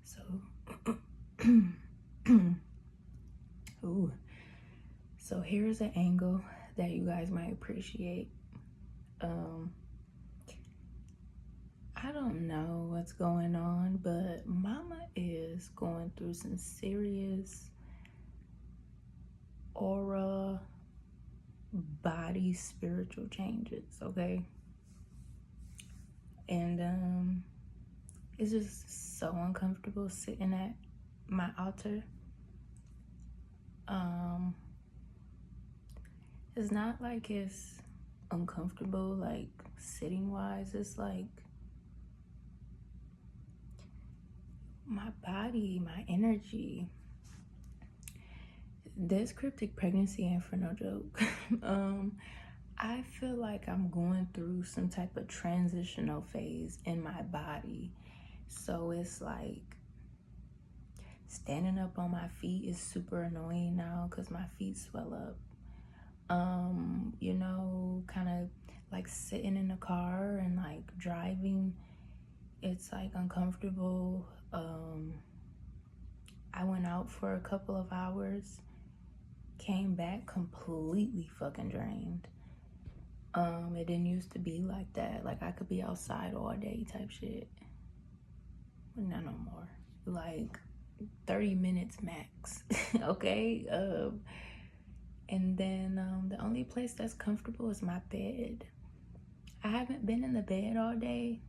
So, ooh. So here's an angle that you guys might appreciate. I don't know what's going on, but mama is going through some serious aura, body, spiritual changes, okay? And it's just so uncomfortable sitting at my altar. It's not like it's uncomfortable like sitting wise, it's like my body, my energy. This cryptic pregnancy ain't for no joke. I feel like I'm going through some type of transitional phase in my body. So it's like standing up on my feet is super annoying now because my feet swell up. You know, kind of like sitting in the car and like driving, it's like uncomfortable. I went out for a couple of hours, came back completely fucking drained. It didn't used to be like that. Like I could be outside all day type shit. But not no more. Like 30 minutes max. Okay. And then the only place that's comfortable is my bed. I haven't been in the bed all day.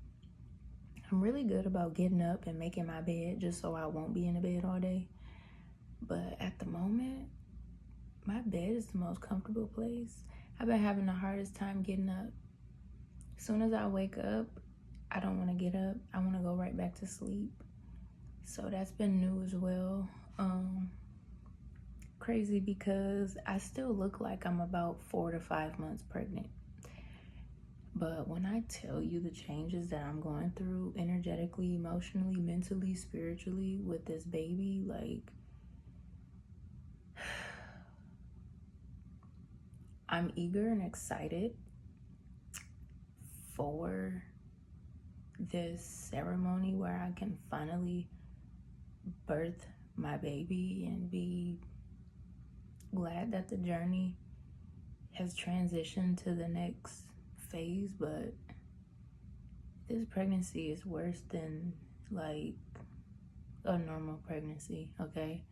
I'm really good about getting up and making my bed just so I won't be in the bed all day. But at the moment, my bed is the most comfortable place. I've been having the hardest time getting up. As soon as I wake up, I don't want to get up. I want to go right back to sleep. So that's been new as well. Crazy because I still look like I'm about 4 to 5 months pregnant. But when I tell you the changes that I'm going through energetically, emotionally, mentally, spiritually with this baby, like, I'm eager and excited for this ceremony where I can finally birth my baby and be glad that the journey has transitioned to the next phase. But this pregnancy is worse than like a normal pregnancy, okay?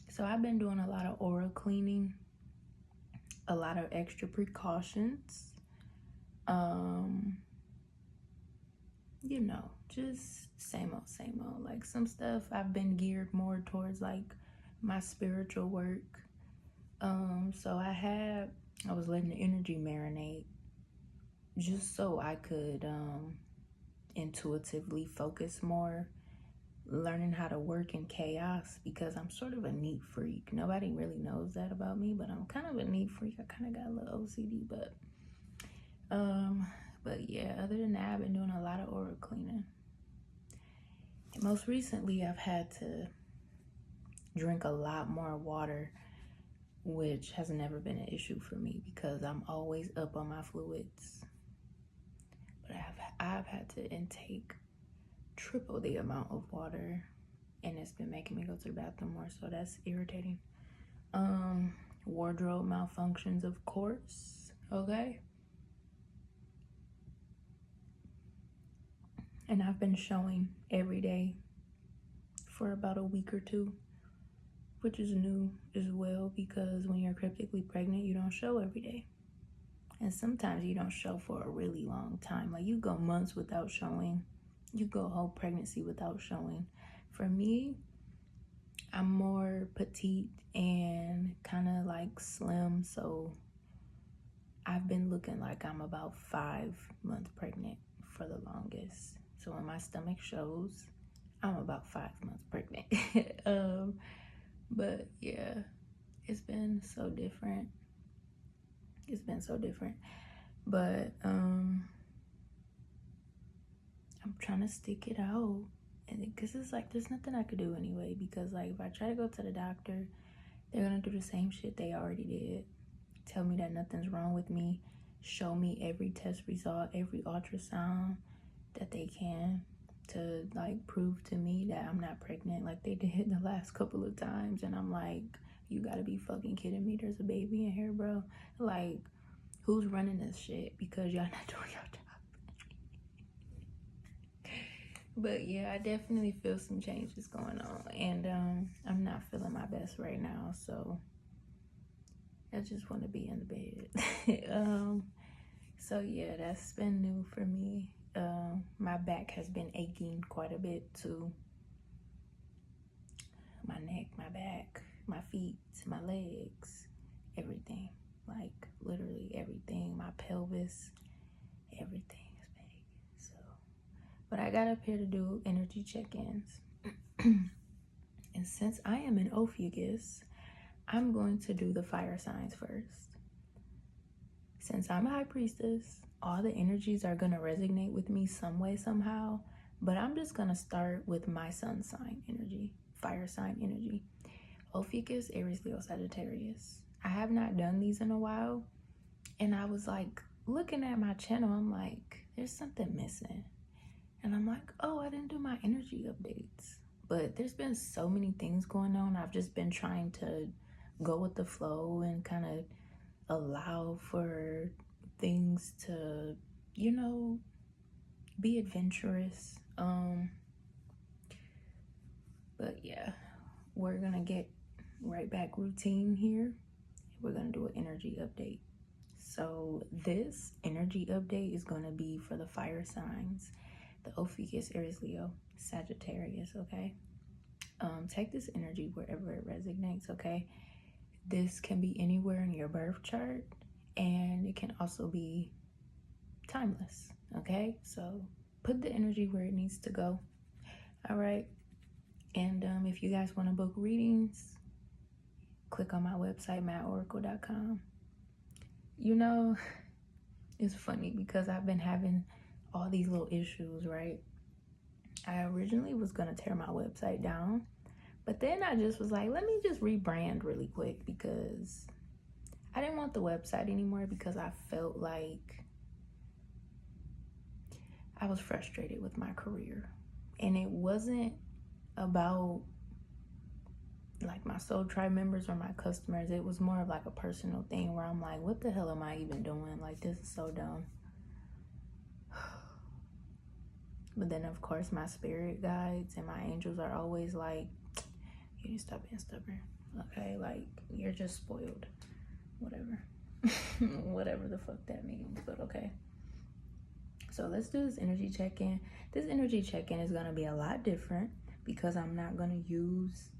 So I've been doing a lot of aura cleaning, a lot of extra precautions. You know, just same old. Like some stuff I've been geared more towards like my spiritual work. So I was letting the energy marinate just so I could intuitively focus more, learning how to work in chaos, because I'm sort of a neat freak. Nobody really knows that about me, but I'm kind of a neat freak. I kind of got a little OCD, but yeah, other than that, I've been doing a lot of aura cleaning. And most recently, I've had to drink a lot more water, which has never been an issue for me because I'm always up on my fluids. But I've had to intake triple the amount of water, and it's been making me go to the bathroom more, so that's irritating. Wardrobe malfunctions, of course, okay? And I've been showing every day for about a week or two, which is new as well, because when you're cryptically pregnant, you don't show every day. And sometimes you don't show for a really long time. Like you go months without showing. You go a whole pregnancy without showing. For me, I'm more petite and kind of like slim, so I've been looking like I'm about 5 months pregnant for the longest. So when my stomach shows, I'm about 5 months pregnant. But yeah, it's been so different. But I'm trying to stick it out, and because it's like there's nothing I could do anyway, because like if I try to go to the doctor, they're gonna do the same shit they already did. Tell me that nothing's wrong with me, show me every test result, every ultrasound that they can, to like prove to me that I'm not pregnant like they did the last couple of times. And I'm like, you gotta be fucking kidding me. There's a baby in here, bro. Like, who's running this shit? Because y'all not doing your job. But yeah, I definitely feel some changes going on. And I'm not feeling my best right now. So I just want to be in the bed. So yeah, that's been new for me. My back has been aching quite a bit too. My neck, my back, my feet, my legs, everything. Like literally everything. My pelvis, everything is been aching. So, but I got up here to do energy check-ins. And since I am an Ophiuchus, I'm going to do the fire signs first. Since I'm a high priestess, all the energies are going to resonate with me some way, somehow. But I'm just going to start with my sun sign energy, fire sign energy. Ophiuchus, Aries, Leo, Sagittarius. I have not done these in a while. And I was like, looking at my channel, I'm like, there's something missing. And I'm like, oh, I didn't do my energy updates. But there's been so many things going on. I've just been trying to go with the flow and kind of allow for things to, you know, be adventurous. But yeah, we're gonna get right back routine here. We're gonna do an energy update. So this energy update is gonna be for the fire signs, the Ophiuchus, Aries, Leo, Sagittarius, okay? Take this energy wherever it resonates, okay? This can be anywhere in your birth chart, and it can also be timeless, okay? So put the energy where it needs to go, all right? And if you guys want to book readings, click on my website, maadoracle.com. You know, it's funny because I've been having all these little issues, right? I originally was going to tear my website down, but then I just was like, let me just rebrand really quick, because I didn't want the website anymore, because I felt like I was frustrated with my career. And it wasn't about like my soul tribe members or my customers. It was more of like a personal thing where I'm like, what the hell am I even doing? Like, this is so dumb. But then of course my spirit guides and my angels are always like, you need to stop being stubborn, okay? Like, you're just spoiled, whatever. Whatever the fuck that means, but okay. So let's do this energy check-in. This energy check-in is going to be a lot different because I'm not going to use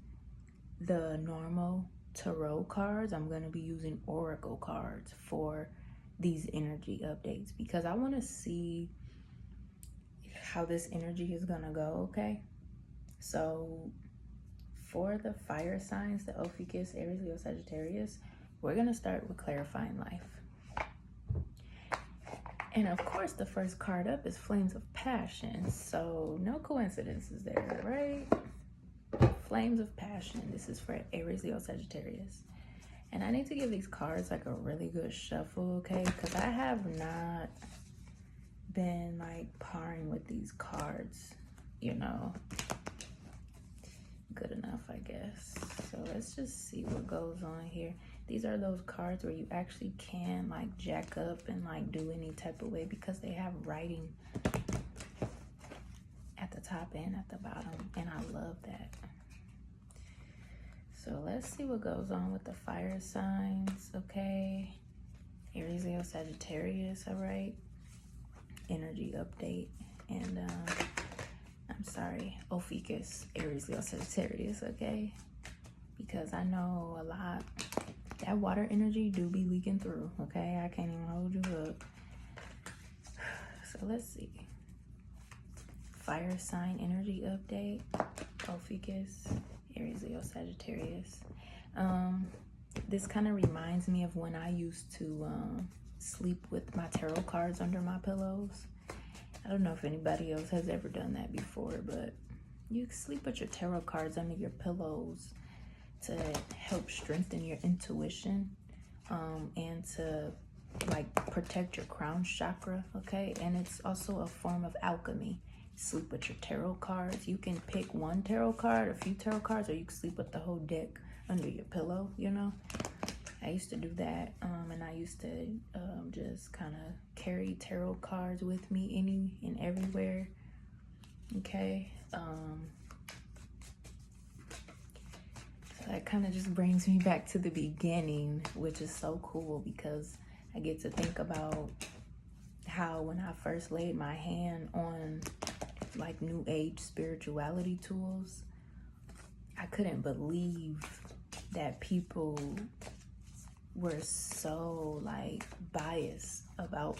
the normal tarot cards. I'm going to be using oracle cards for these energy updates because I want to see how this energy is going to go, okay? So for the fire signs, the Ophiuchus, Aries, Leo, Sagittarius, we're going to start with clarifying life. And of course, the first card up is Flames of Passion. So no coincidences there, right? Flames of Passion. This is for Aries, Leo, Sagittarius. And I need to give these cards like a really good shuffle, okay? Because I have not been like parring with these cards, you know, good enough, I guess. So let's just see what goes on here. These are those cards where you actually can like jack up and like do any type of way because they have writing at the top and at the bottom, and I love that. So let's see what goes on with the fire signs, okay? Aries, Leo, Sagittarius, all right? Energy update. And I'm sorry, Ophiuchus, Aries, Leo, Sagittarius, okay? Because I know a lot, that water energy do be leaking through, okay? I can't even hold you up. So let's see. Fire sign energy update, Ophiuchus, Aries, Leo, Sagittarius. This kind of reminds me of when I used to sleep with my tarot cards under my pillows. I don't know if anybody else has ever done that before, but you sleep with your tarot cards under your pillows to help strengthen your intuition and to like protect your crown chakra, okay? And it's also a form of alchemy. sleep with your tarot cards. You can pick one tarot card, a few tarot cards, or you can sleep with the whole deck under your pillow, you know. I used to do that, and I used to just kind of carry tarot cards with me any and everywhere. Okay. So that kind of just brings me back to the beginning, which is so cool because I get to think about how when I first laid my hand on like new age spirituality tools, I couldn't believe that people were so like biased about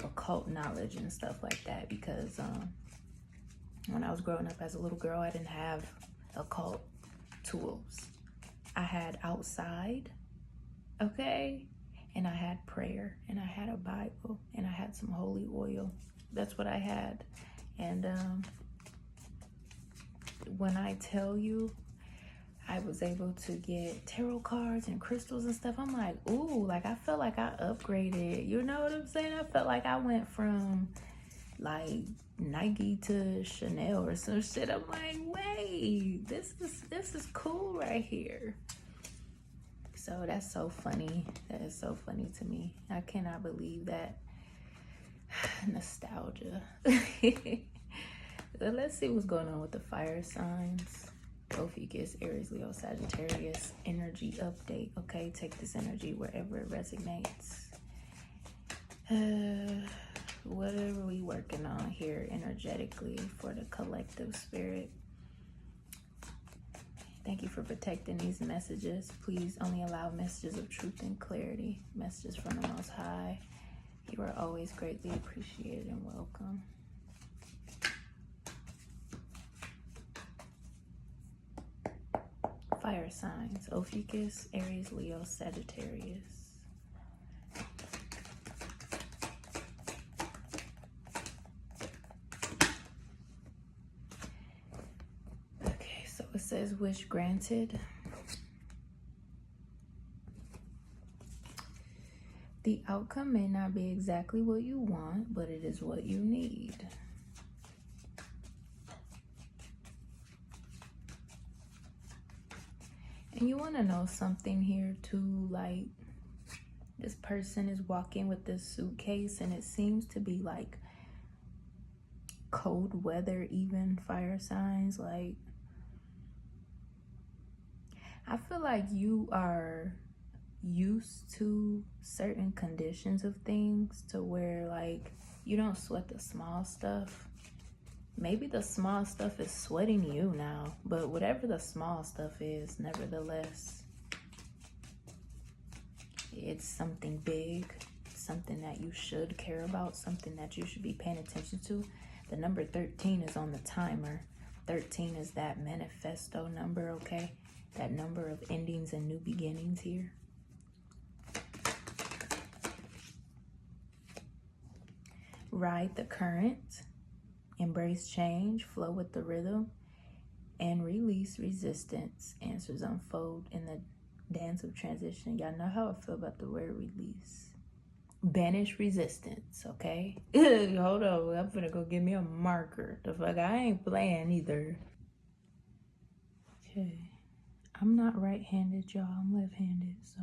occult knowledge and stuff like that, because when I was growing up as a little girl, I didn't have occult tools. I had outside, okay, and I had prayer, and I had a Bible, and I had some holy oil. That's what I had. And when I tell you I was able to get tarot cards and crystals and stuff, I'm like, ooh, like I felt like I upgraded. You know what I'm saying? I felt like I went from like Nike to Chanel or some shit. I'm like, wait, this is cool right here. So that's so funny. That is so funny to me. I cannot believe that. Nostalgia. Let's see what's going on with the fire signs. Ophiuchus, Aries, Leo, Sagittarius energy update. Okay, take this energy wherever it resonates. What are we working on here energetically for the collective spirit? Thank you for protecting these messages. Please only allow messages of truth and clarity. Messages from the Most High. You are always greatly appreciated and welcome. Fire signs. Ophiuchus, Aries, Leo, Sagittarius. Okay, so it says wish granted. The outcome may not be exactly what you want, but it is what you need. And you want to know something here too, like this person is walking with this suitcase and it seems to be like cold weather, even fire signs. Like, I feel like you are used to certain conditions of things to where like you don't sweat the small stuff. Maybe the small stuff is sweating you now, but whatever the small stuff is, nevertheless, it's something big, something that you should care about, something that you should be paying attention to. The number 13 is on the timer. 13 is that manifesto number, okay? That number of endings and new beginnings here. Ride the current. Embrace change, flow with the rhythm, and release resistance. Answers unfold in the dance of transition. Y'all know how I feel about the word release. Banish resistance, okay? Hold on, I'm gonna go get me a marker. The fuck, I ain't playing either. Okay, I'm not right-handed, y'all. I'm left-handed, so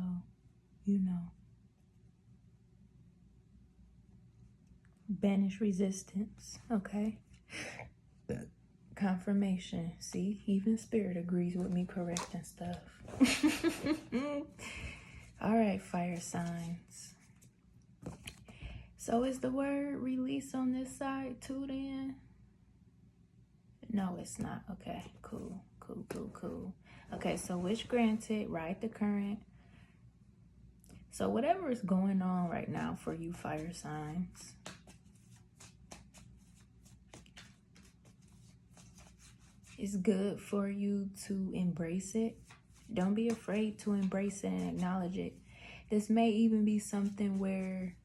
you know. Banish resistance, okay? Confirmation. See, even spirit agrees with me correcting stuff. All right, fire signs. So is the word release on this side too then? No, it's not. Okay, cool. Okay, so wish granted, ride the current. So whatever is going on right now for you fire signs, it's good for you to embrace it. Don't be afraid to embrace it and acknowledge it. This may even be something where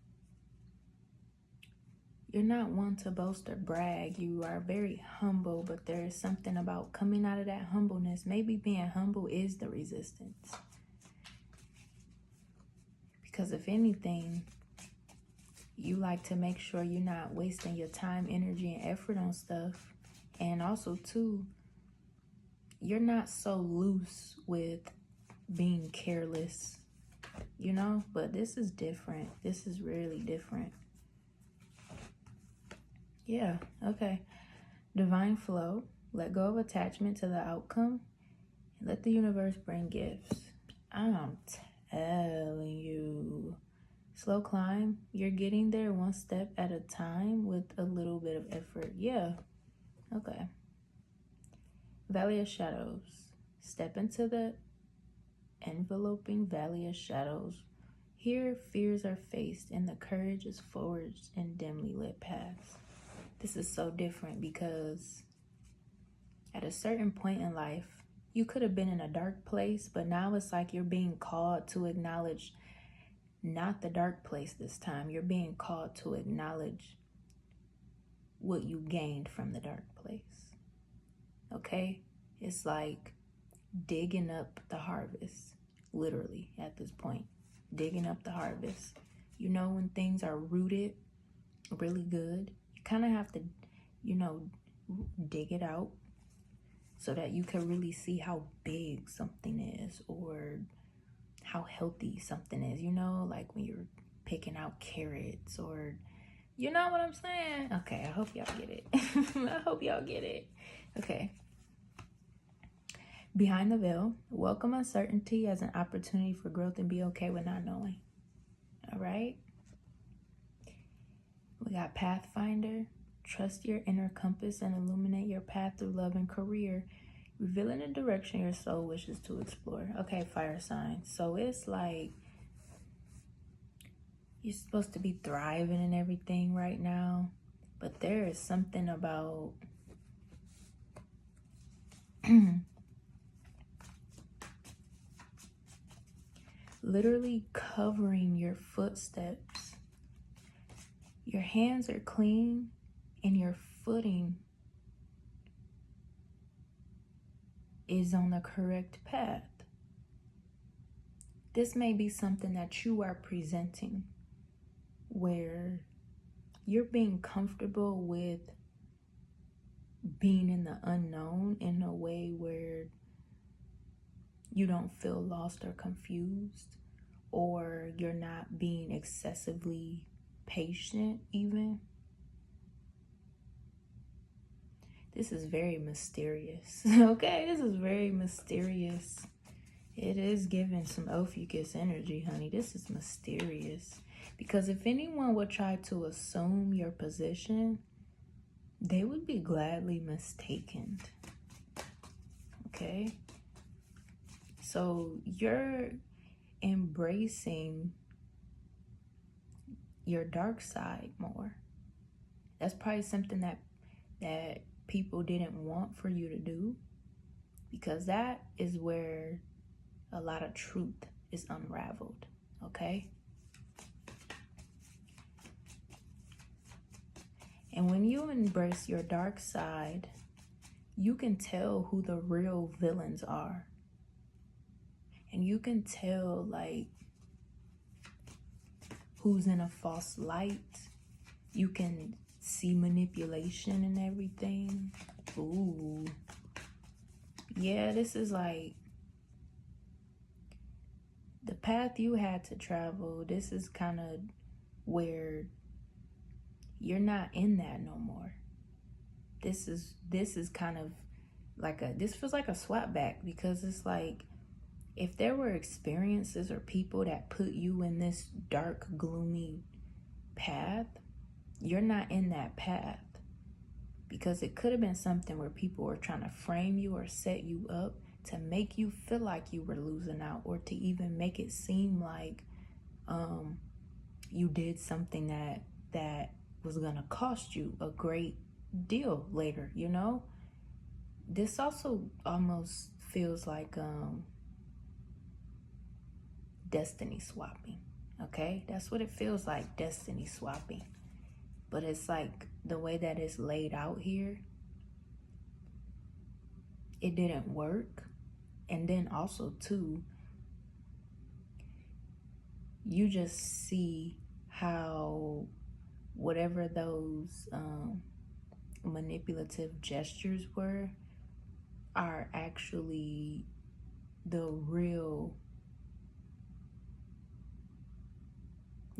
you're not one to boast or brag. You are very humble, but there is something about coming out of that humbleness. Maybe being humble is the resistance. Because if anything, You like to make sure you're not wasting your time, energy, and effort on stuff. And also, too, you're not so loose with being careless, you know? But this is different. This is really different. Yeah, okay. Divine flow. Let go of attachment to the outcome. And let the universe bring gifts. I'm telling you. Slow climb. You're getting there one step at a time with a little bit of effort. Yeah. Okay. Valley of Shadows. Step into the enveloping valley of shadows. Here, fears are faced and the courage is forged in dimly lit paths. This is so different because at a certain point in life, you could have been in a dark place, but now it's like you're being called to acknowledge not the dark place this time. You're being called to acknowledge what you gained from the dark place. Okay? It's like digging up the harvest, literally, at this point. Digging up the harvest. You know, when things are rooted really good, you kind of have to, you know, dig it out so that you can really see how big something is or how healthy something is, you know, like when you're picking out carrots or, you know what I'm saying? Okay, I hope y'all get it. I hope y'all get it. Okay. Behind the veil, welcome uncertainty as an opportunity for growth and be okay with not knowing. All right. We got Pathfinder. Trust your inner compass and illuminate your path through love and career, revealing the direction your soul wishes to explore. Okay, fire sign. So it's like you're supposed to be thriving and everything right now, but there is something about literally covering your footsteps. Your hands are clean and your footing is on the correct path. This may be something that you are presenting where you're being comfortable with being in the unknown in a way where you don't feel lost or confused, or you're not being excessively patient even. This is very mysterious. Okay, this is very mysterious. It is giving some Ophiuchus energy, honey. This is mysterious. Because if anyone would try to assume your position, they would be gladly mistaken. Okay? So you're embracing your dark side more. That's probably something that people didn't want for you to do, because that is where a lot of truth is unraveled. Okay? And when you embrace your dark side, you can tell who the real villains are. And you can tell, like, who's in a false light. You can see manipulation and everything. Ooh. Yeah, this is like the path you had to travel. This is kind of where you're not in that no more. This is kind of like this feels like a swap back, because it's like if there were experiences or people that put you in this dark, gloomy path, you're not in that path, because it could have been something where people were trying to frame you or set you up to make you feel like you were losing out, or to even make it seem like you did something that was gonna cost you a great deal later, you know? This also almost feels like destiny swapping. Okay, that's what it feels like, destiny swapping. But it's like the way that it's laid out here, it didn't work. And then also too, you just see how whatever those manipulative gestures were are actually the real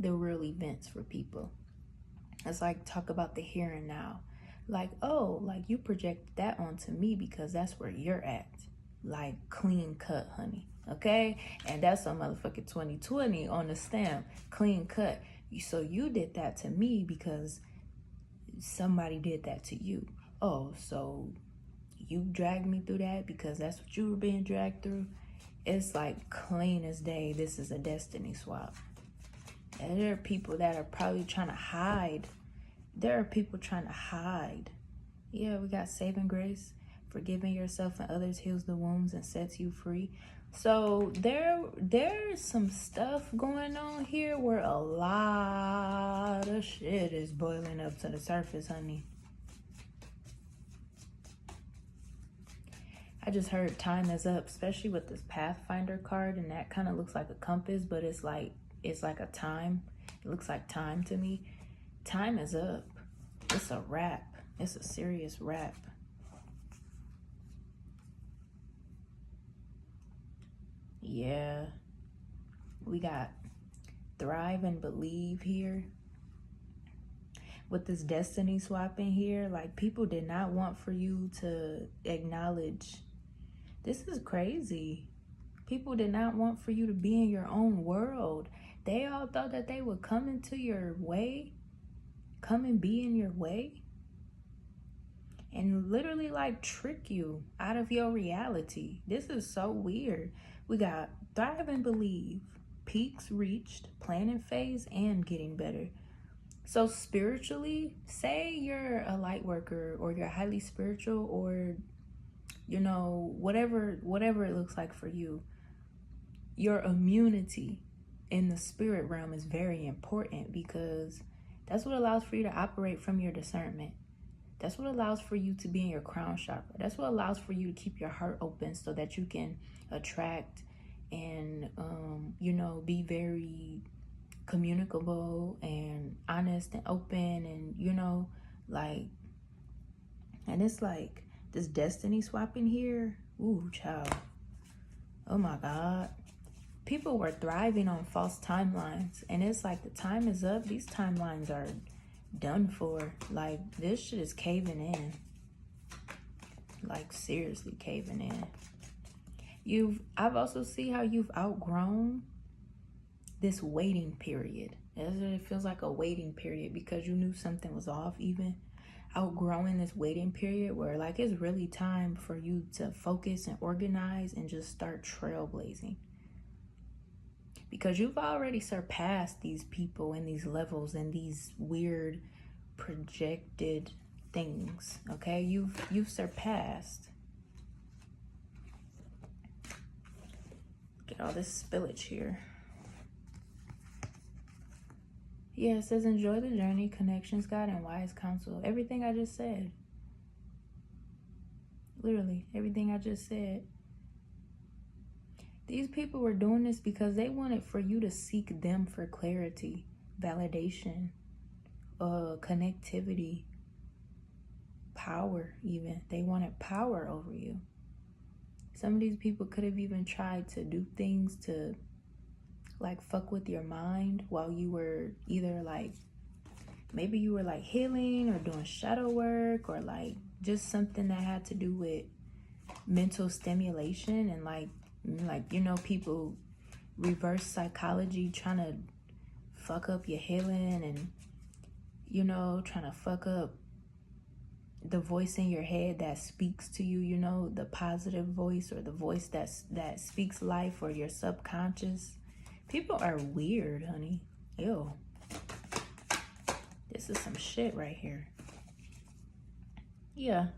events for people. It's like, talk about the here and now. Like, oh, like you projected that onto me because that's where you're at. Like, clean cut, honey. Okay? And that's on motherfucking 2020 on the stamp. Clean cut. So you did that to me because somebody did that to you. Oh, so you dragged me through that because that's what you were being dragged through. It's like clean as day. This is a destiny swap. And there are people that are probably trying to hide. There are people trying to hide. Yeah, we got saving grace. Forgiving yourself and others heals the wounds and sets you free. So there's some stuff going on here where a lot of shit is boiling up to the surface, honey. I just heard time is up, especially with this Pathfinder card, and that kind of looks like a compass, but it's like a time. It looks like time to me. Time is up. It's a wrap. It's a serious wrap. Yeah. We got thrive and believe here. With this destiny swapping here, like, people did not want for you to acknowledge. This is crazy. People did not want for you to be in your own world. They all thought that they would come into your way, come and be in your way, and literally like trick you out of your reality. This is so weird. We got thrive and believe, peaks reached, planning phase, and getting better. So spiritually, say you're a light worker or you're highly spiritual, or, you know, whatever it looks like for you, your immunity in the spirit realm is very important, because that's what allows for you to operate from your discernment. That's what allows for you to be in your crown chakra. That's what allows for you to keep your heart open so that you can attract and, you know, be very communicable and honest and open, and, you know, like, and it's like this destiny swapping here. Ooh, child. Oh my God. People were thriving on false timelines, and it's like the time is up. These timelines are done for. Like, this shit is caving in. Like, seriously caving in. I've also seen how you've outgrown this waiting period. It feels like a waiting period because you knew something was off. Even outgrowing this waiting period where, like, it's really time for you to focus and organize and just start trailblazing, because you've already surpassed these people and these levels and these weird projected things. Okay, you've surpassed. Get all this spillage here. Yeah, it says enjoy the journey, connections, God, and wise counsel. Everything I just said. Literally, everything I just said. These people were doing this because they wanted for you to seek them for clarity, validation, connectivity, power even. They wanted power over you. Some of these people could have even tried to do things to, like, fuck with your mind while you were either, like, maybe you were, like, healing or doing shadow work, or, like, just something that had to do with mental stimulation, and, like, you know, people reverse psychology trying to fuck up your healing, and, you know, trying to fuck up the voice in your head that speaks to you, you know, the positive voice, or the voice that speaks life, or your subconscious. People are weird, honey. Ew. This is some shit right here. Yeah.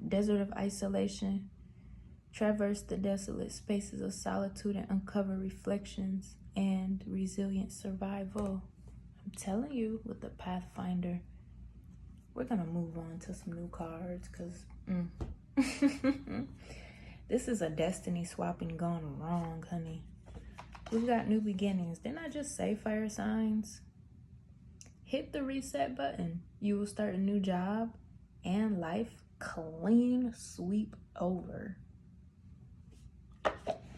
Desert of isolation. Traverse the desolate spaces of solitude and uncover reflections and resilient survival. I'm telling you, with the Pathfinder. We're going to move on to some new cards, because this is a destiny swapping gone wrong, honey. We've got new beginnings. Didn't I just say fire signs? Hit the reset button. You will start a new job and life clean sweep over.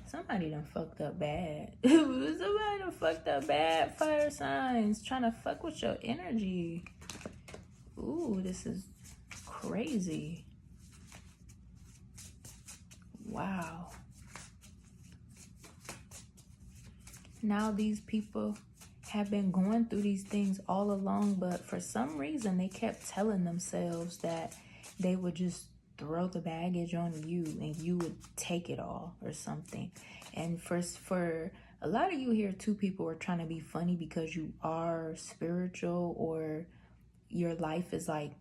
Somebody done fucked up bad. Somebody done fucked up bad, fire signs. Trying to fuck with your energy. Ooh, this is crazy. Wow. Now these people have been going through these things all along, but for some reason they kept telling themselves that they would just throw the baggage on you and you would take it all or something. And for a lot of you here too, people are trying to be funny because you are spiritual or your life is like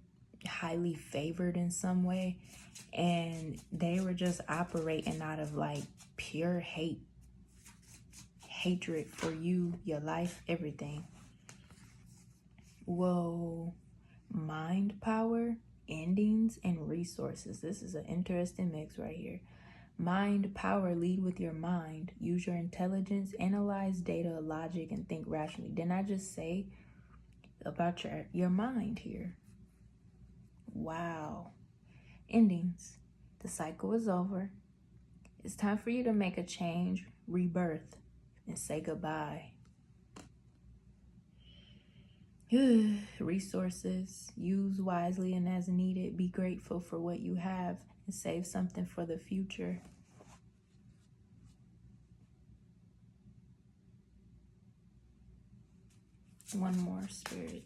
highly favored in some way, and they were just operating out of like pure hatred for you, your life, everything. Whoa. Mind power, endings, and resources. This is an interesting mix right here. Mind power, lead with your mind. Use your intelligence, analyze data, logic, and think rationally. Didn't I just say about your mind here? Wow. Endings. The cycle is over. It's time for you to make a change, rebirth, and say goodbye. Resources. Use wisely and as needed. Be grateful for what you have and save something for the future. One more, spirit.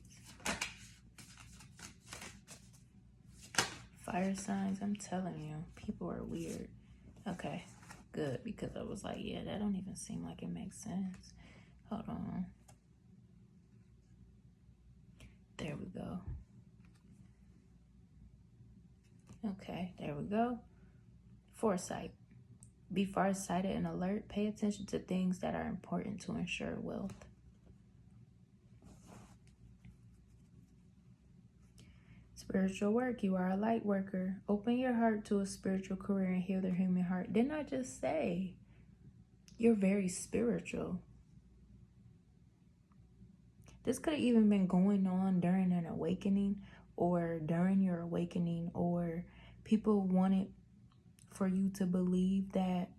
Fire signs, I'm telling you, people are weird. Okay, good, because I was like, yeah, that don't even seem like it makes sense. Hold on. There we go. Okay, there we go. Foresight. Be farsighted and alert. Pay attention to things that are important to ensure wealth. Spiritual work. You are a light worker. Open your heart to a spiritual career and heal the human heart. Didn't I just say you're very spiritual? This could have even been going on during an awakening or during your awakening, or people wanted for you to believe that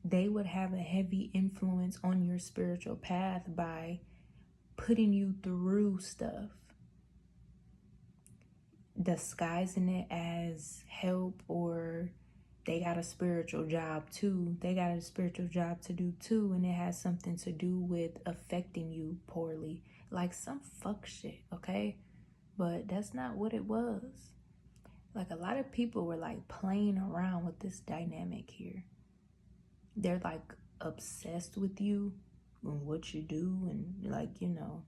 they would have a heavy influence on your spiritual path by putting you through stuff, disguising it as help, or they got a spiritual job too. They got a spiritual job to do too, and it has something to do with affecting you poorly. Like some fuck shit, okay? But that's not what it was. Like a lot of people were like playing around with this dynamic here. They're like obsessed with you and what you do, and like, you know,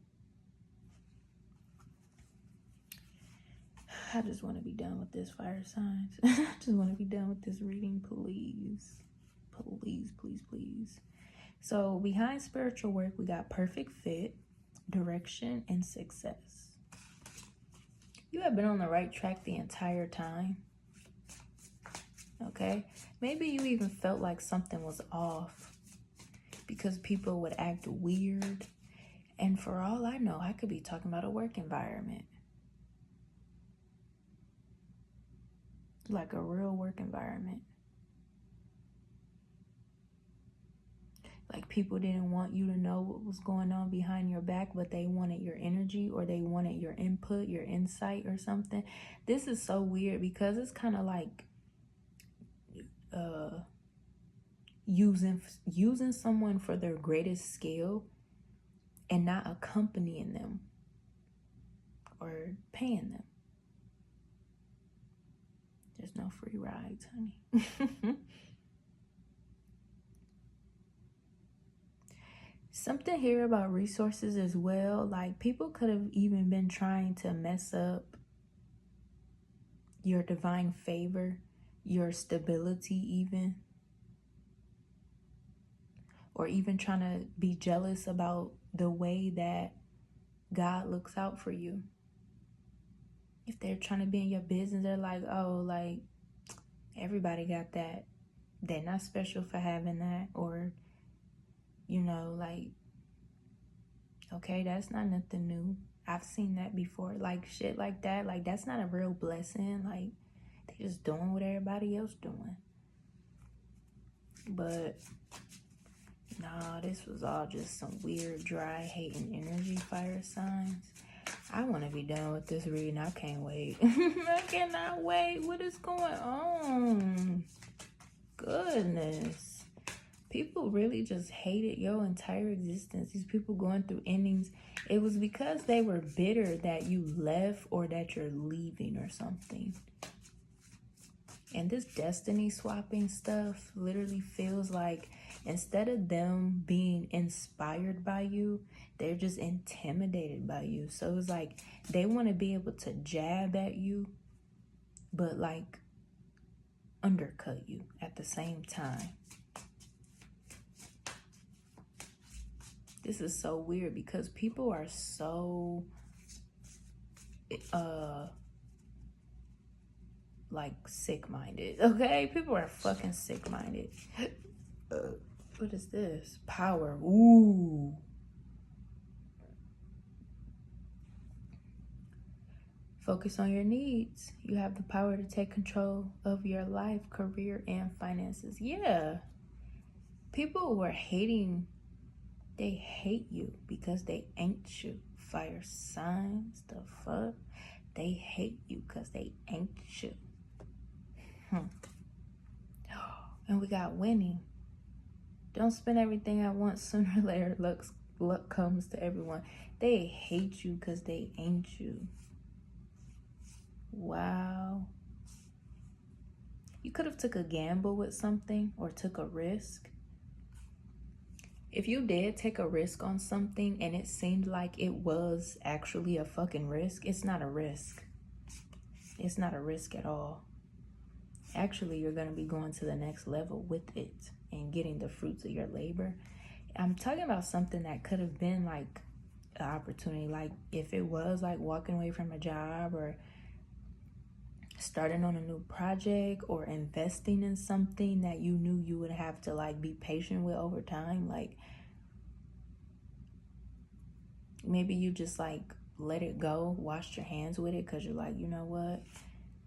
I just want to be done with this, fire signs. I just want to be done with this reading, please. Please, please, please. So behind spiritual work, we got perfect fit, direction, and success. You have been on the right track the entire time. Okay? Maybe you even felt like something was off because people would act weird. And for all I know, I could be talking about a work environment. Like a real work environment. Like people didn't want you to know what was going on behind your back, but they wanted your energy, or they wanted your input, your insight or something. This is so weird because it's kind of like using someone for their greatest skill and not accompanying them or paying them. There's no free rides, honey. Something here about resources as well. Like people could have even been trying to mess up your divine favor, your stability even. Or even trying to be jealous about the way that God looks out for you. If they're trying to be in your business, they're like, oh, like everybody got that. They're not special for having that. Or You know, like, okay, that's not nothing new. I've seen that before. Like, shit like that. Like, that's not a real blessing. Like, they just doing what everybody else doing. But, nah, this was all just some weird, dry, hating energy, fire signs. I want to be done with this reading. I can't wait. I cannot wait. What is going on? Goodness. People really just hated your entire existence. These people going through endings. It was because they were bitter that you left or that you're leaving or something. And this destiny swapping stuff literally feels like instead of them being inspired by you, they're just intimidated by you. So it's like they want to be able to jab at you, but like undercut you at the same time. This is so weird because people are so like sick-minded. Okay, people are fucking sick-minded. What is this? Power. Ooh. Focus on your needs. You have the power to take control of your life, career, and finances. Yeah. People who are hating, they hate you because they ain't you. Fire signs, the fuck? They hate you because they ain't you. And we got winning. Don't spend everything at once. Sooner or later, luck comes to everyone. They hate you because they ain't you. Wow. You could have took a gamble with something or took a risk. If you did take a risk on something and it seemed like it was actually a fucking risk, it's not a risk. It's not a risk at all. Actually, you're going to be going to the next level with it and getting the fruits of your labor. I'm talking about something that could have been like an opportunity. Like if it was like walking away from a job or starting on a new project or investing in something that you knew you would have to like be patient with over time. Like maybe you just like let it go, washed your hands with it because you're like, you know what?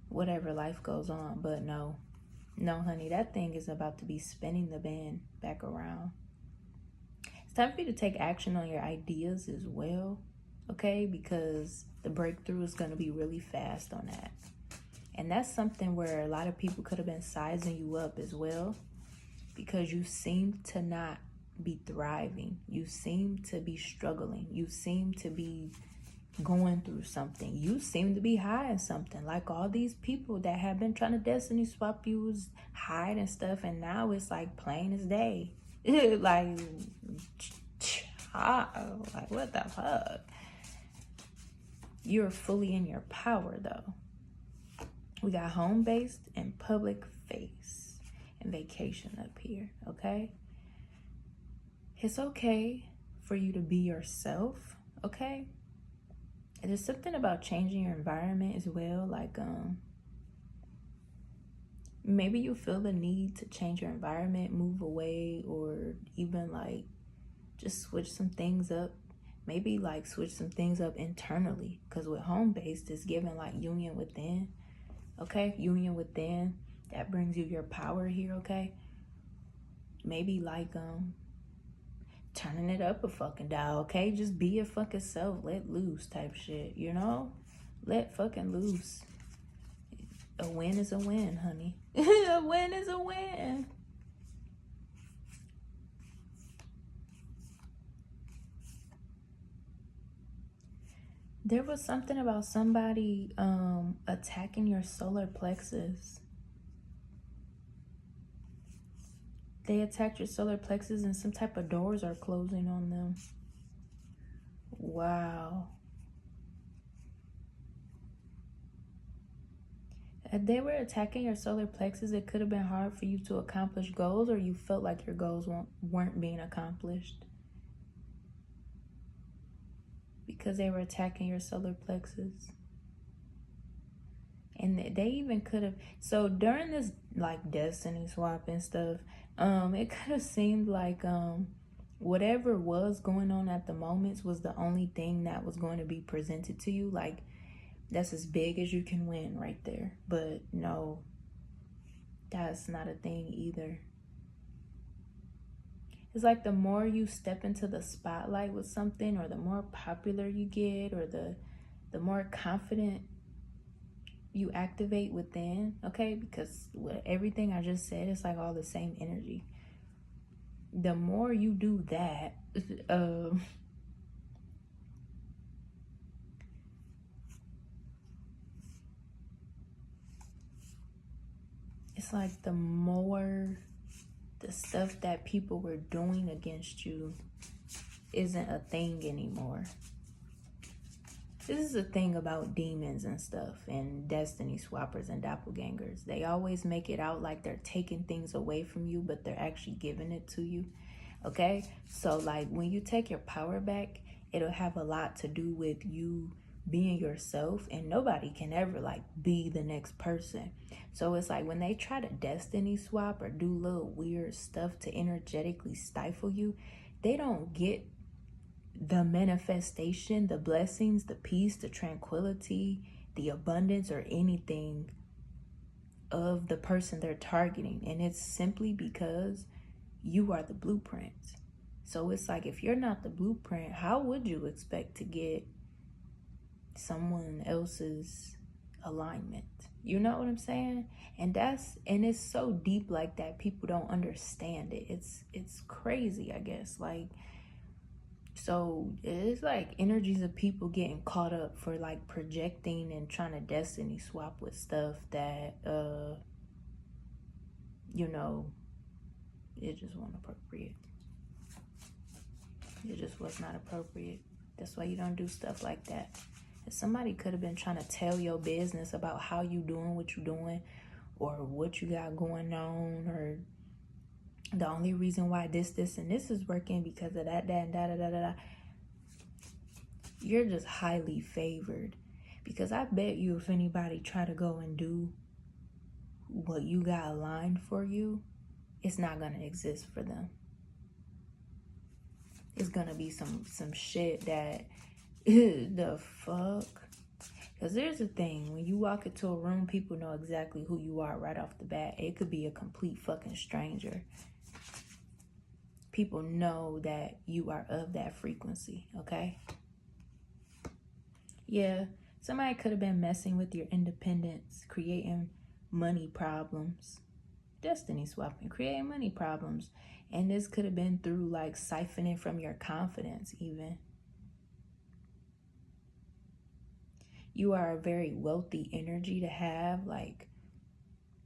Whatever, life goes on. But no, honey, that thing is about to be spinning the band back around. It's time for you to take action on your ideas as well, okay? Because the breakthrough is going to be really fast on that. And that's something where a lot of people could have been sizing you up as well because you seem to not be thriving. You seem to be struggling. You seem to be going through something. You seem to be hiding something. Like all these people that have been trying to destiny swap you was hiding stuff, and now it's like plain as day. like what the fuck? You're fully in your power though. We got home-based and public face and vacation up here, okay? It's okay for you to be yourself, okay? And there's something about changing your environment as well. Like, maybe you feel the need to change your environment, move away, or even like just switch some things up. Maybe like switch some things up internally. Because with home-based, it's giving like union within. Okay, union within, that brings you your power here, okay? Maybe like turning it up a fucking dial, okay? Just be your fucking self, let loose type shit, you know? Let fucking loose. A win is a win, honey. A win is a win. There was something about somebody attacking your solar plexus. They attacked your solar plexus and some type of doors are closing on them. Wow. If they were attacking your solar plexus, it could have been hard for you to accomplish goals, or you felt like your goals weren't being accomplished because they were attacking your solar plexus. And they even could have, so during this like destiny swap and stuff, it could have seemed like whatever was going on at the moments was the only thing that was going to be presented to you. Like, that's as big as you can win right there. But no, that's not a thing either. It's like the more you step into the spotlight with something, or the more popular you get, or the more confident you activate within, okay? Because with everything I just said, it's like all the same energy. The more you do that, it's like the more the stuff that people were doing against you isn't a thing anymore. This is the thing about demons and stuff, and destiny swappers and doppelgangers. They always make it out like they're taking things away from you, but they're actually giving it to you. Okay? So like when you take your power back, it'll have a lot to do with you being yourself, and nobody can ever like be the next person. So it's like when they try to destiny swap or do little weird stuff to energetically stifle you, they don't get the manifestation, the blessings, the peace, the tranquility, the abundance, or anything of the person they're targeting. And it's simply because you are the blueprint. So it's like, if you're not the blueprint, how would you expect to get someone else's alignment? You know what I'm saying? And it's so deep like that, people don't understand it. It's crazy, I guess. Like, so it's like energies of people getting caught up for like projecting and trying to destiny swap with stuff that you know, it just wasn't appropriate. It just was not appropriate. That's why you don't do stuff like that. If somebody could have been trying to tell your business about how you doing what you doing, or what you got going on, or the only reason why this, and this is working because of that, and da. You're just highly favored. Because I bet you if anybody try to go and do what you got aligned for you, it's not going to exist for them. It's going to be some shit that, the fuck? Because there's a thing, when you walk into a room, people know exactly who you are right off the bat. It could be a complete fucking stranger. People know that you are of that frequency, okay? Yeah, somebody could have been messing with your independence, creating money problems, destiny swapping, creating money problems. And this could have been through like siphoning from your confidence even. You are a very wealthy energy to have. Like,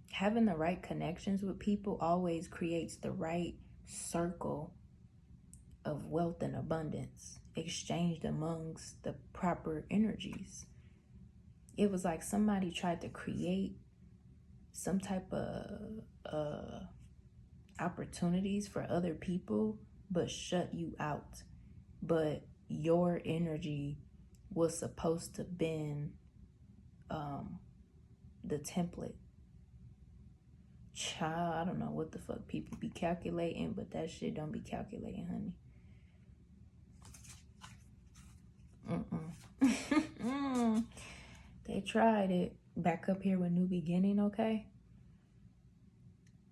having the right connections with people always creates the right circle of wealth and abundance exchanged amongst the proper energies. It was like somebody tried to create some type of opportunities for other people, but shut you out. But your energy was supposed to been the template. Child, I don't know what the fuck people be calculating, but that shit don't be calculating, honey. They tried it. Back up here with new beginning, okay?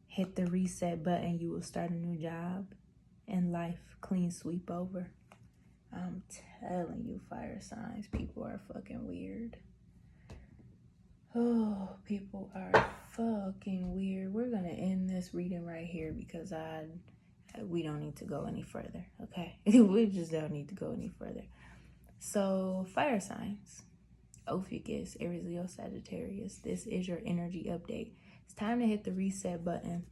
Hit the reset button. You will start a new job and life clean sweep over. I'm telling you, fire signs, people are fucking weird. Oh, people are fucking weird. We're gonna end this reading right here because we don't need to go any further, okay? We just don't need to go any further. So, fire signs, Ophiuchus, Aries, Leo, Sagittarius. This is your energy update. It's time to hit the reset button.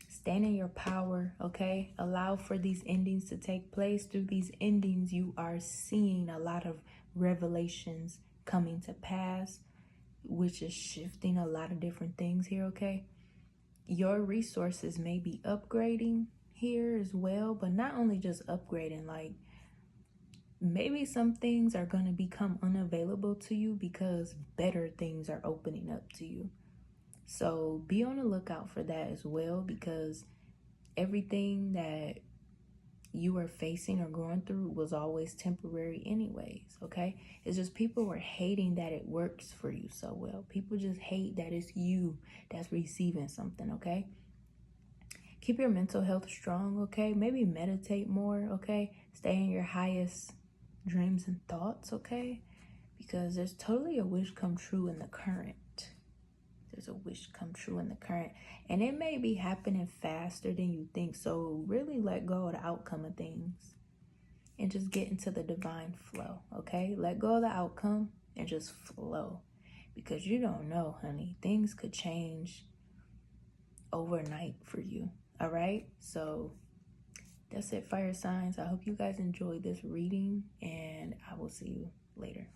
Stand in your power, okay? Allow for these endings to take place. Through these endings, you are seeing a lot of revelations coming to pass, which is shifting a lot of different things here, okay? Your resources may be upgrading here as well, but not only just upgrading, like maybe some things are going to become unavailable to you because better things are opening up to you. So be on the lookout for that as well, because everything that you were facing or going through was always temporary anyways, okay? It's just people were hating that it works for you so well. People just hate that it's you that's receiving something, okay? Keep your mental health strong, okay? Maybe meditate more, okay? Stay in your highest dreams and thoughts, okay? Because there's totally a wish come true in the current. There's a wish come true in the current, and it may be happening faster than you think. So really let go of the outcome of things and just get into the divine flow, okay? Let go of the outcome and just flow, because you don't know, honey. Things could change overnight for you, all right? So that's it, fire signs. I hope you guys enjoyed this reading, and I will see you later.